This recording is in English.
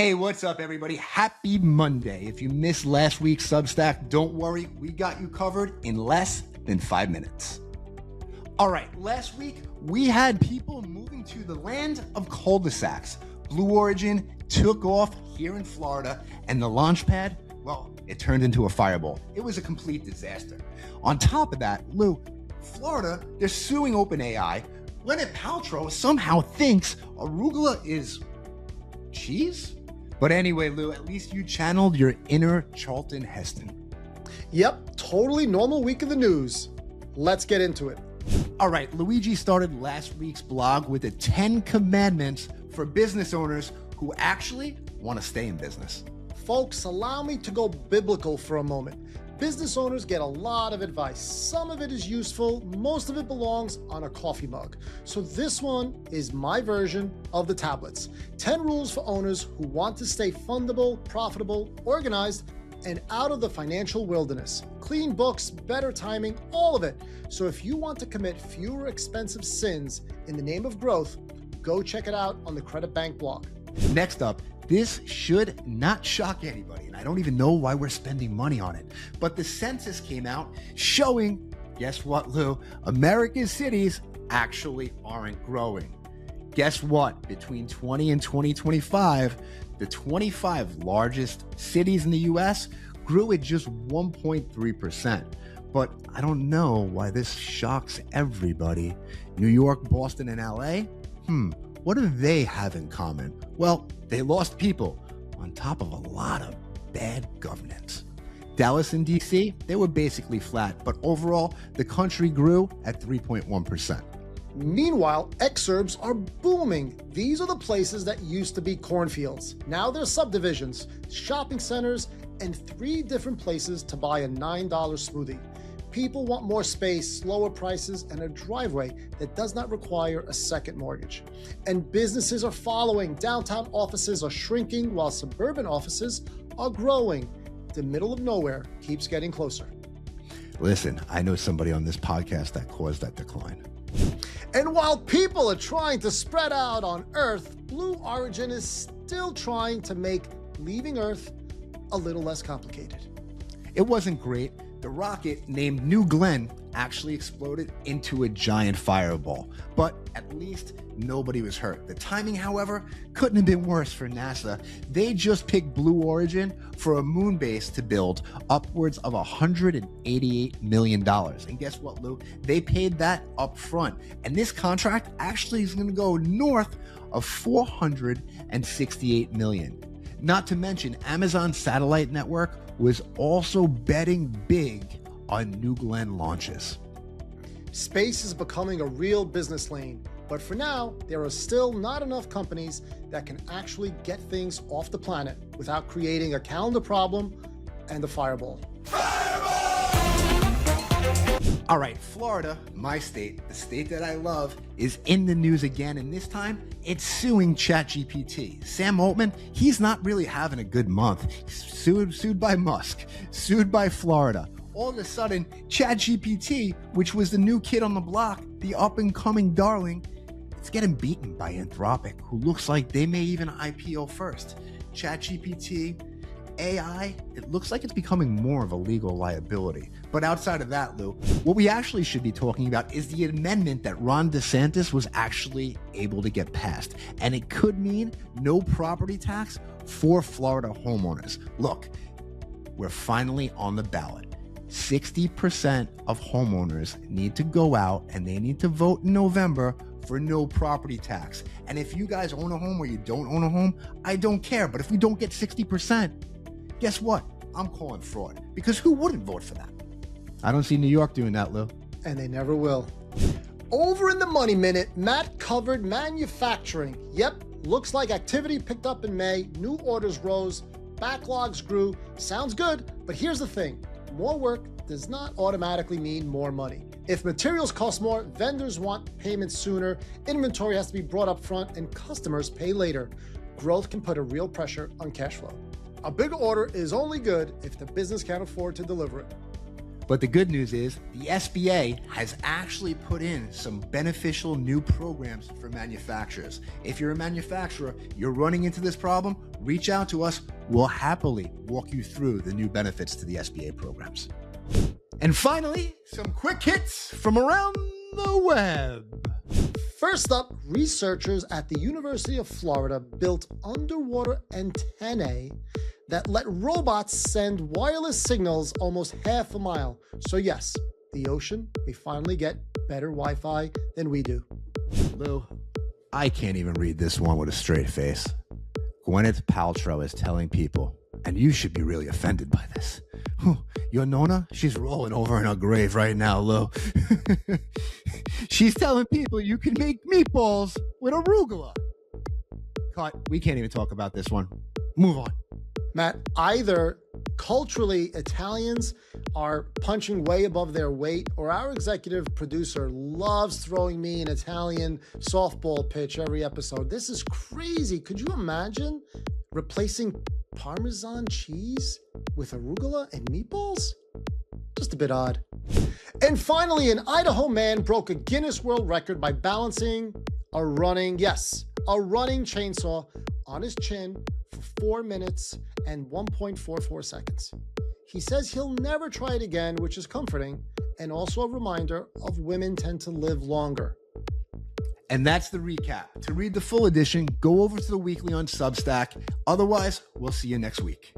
Hey, what's up, everybody? Happy Monday. If you missed last week's Substack, don't worry. We got you covered in less than 5 minutes. All right, last week, we had people moving to the land of cul-de-sacs. Blue Origin took off here in Florida, and the launch pad, well, it turned into a fireball. It was a complete disaster. On top of that, Lou, Florida, they're suing OpenAI. Leonard Paltrow somehow thinks arugula is cheese? But anyway, Lou, at least you channeled your inner Charlton Heston. Yep, totally normal week of the news. Let's get into it. All right, Luigi started last week's blog with the 10 commandments for business owners who actually want to stay in business. Folks, allow me to go biblical for a moment. Business owners get a lot of advice. Some of it is useful, most of it belongs on a coffee mug. So this one is my version of the tablets. 10 rules for owners who want to stay fundable, profitable, organized, and out of the financial wilderness. Clean books, better timing, all of it. So if you want to commit fewer expensive sins in the name of growth, go check it out on the Credit Bank blog. Next up, this should not shock anybody, and I don't even know why we're spending money on it. But the census came out showing, guess what, Lou? America's cities actually aren't growing. Guess what? Between 20 and 2025, the 25 largest cities in the US grew at just 1.3%. But I don't know why this shocks everybody. New York, Boston, and LA? What do they have in common? Well, they lost people on top of a lot of bad governance. Dallas and DC, they were basically flat, but overall, the country grew at 3.1%. Meanwhile, exurbs are booming. These are the places that used to be cornfields. Now they're subdivisions, shopping centers, and 3 different places to buy a $9 smoothie. People want more space, lower prices, and a driveway that does not require a second mortgage. And businesses are following. Downtown offices are shrinking while suburban offices are growing. The middle of nowhere keeps getting closer. Listen, I know somebody on this podcast that caused that decline. And while people are trying to spread out on Earth, Blue Origin is still trying to make leaving Earth a little less complicated. It wasn't great. The rocket named New Glenn actually exploded into a giant fireball, but at least nobody was hurt. The timing, however, couldn't have been worse for NASA. They just picked Blue Origin for a moon base to build upwards of $188 million. And guess what, Lou? They paid that up front. And this contract actually is going to go north of $468 million. Not to mention, Amazon Satellite Network was also betting big on New Glenn launches. Space is becoming a real business lane, but for now, there are still not enough companies that can actually get things off the planet without creating a calendar problem and a fireball. All right, Florida, my state, the state that I love, is in the news again, and this time it's suing ChatGPT. Sam Altman, he's not really having a good month. Sued by Musk, sued by Florida. All of a sudden, ChatGPT, which was the new kid on the block, the up-and-coming darling, it's getting beaten by Anthropic, who looks like they may even IPO first. ChatGPT, AI, it looks like it's becoming more of a legal liability. But outside of that, Lou, what we actually should be talking about is the amendment that Ron DeSantis was actually able to get passed. And it could mean no property tax for Florida homeowners. Look, we're finally on the ballot. 60% of homeowners need to go out and they need to vote in November for no property tax. And if you guys own a home or you don't own a home, I don't care. But if we don't get 60%, guess what? I'm calling fraud, because who wouldn't vote for that? I don't see New York doing that, Lou. And they never will. Over in the Money Minute, Matt covered manufacturing. Yep, looks like activity picked up in May, new orders rose, backlogs grew. Sounds good, but here's the thing. More work does not automatically mean more money. If materials cost more, vendors want payments sooner, inventory has to be brought up front, and customers pay later. Growth can put a real pressure on cash flow. A big order is only good if the business can't afford to deliver it. But the good news is the SBA has actually put in some beneficial new programs for manufacturers. If you're a manufacturer, you're running into this problem, reach out to us. We'll happily walk you through the new benefits to the SBA programs. And finally, some quick hits from around the web. First up, researchers at the University of Florida built underwater antennae that let robots send wireless signals almost half a mile. So yes, the ocean may finally get better Wi-Fi than we do. Lou, I can't even read this one with a straight face. Gwyneth Paltrow is telling people, and you should be really offended by this. Your Nona, she's rolling over in her grave right now, Lou. She's telling people you can make meatballs with arugula. Cut. We can't even talk about this one. Move on. Matt, either culturally Italians are punching way above their weight, or our executive producer loves throwing me an Italian softball pitch every episode. This is crazy. Could you imagine replacing Parmesan cheese with arugula and meatballs? Just a bit odd. And finally, an Idaho man broke a Guinness World Record by balancing a running chainsaw on his chin for 4 minutes and 1.44 seconds. He says he'll never try it again, which is comforting, and also a reminder of women tend to live longer. And that's the recap. To read the full edition, go over to the weekly on Substack. Otherwise, we'll see you next week.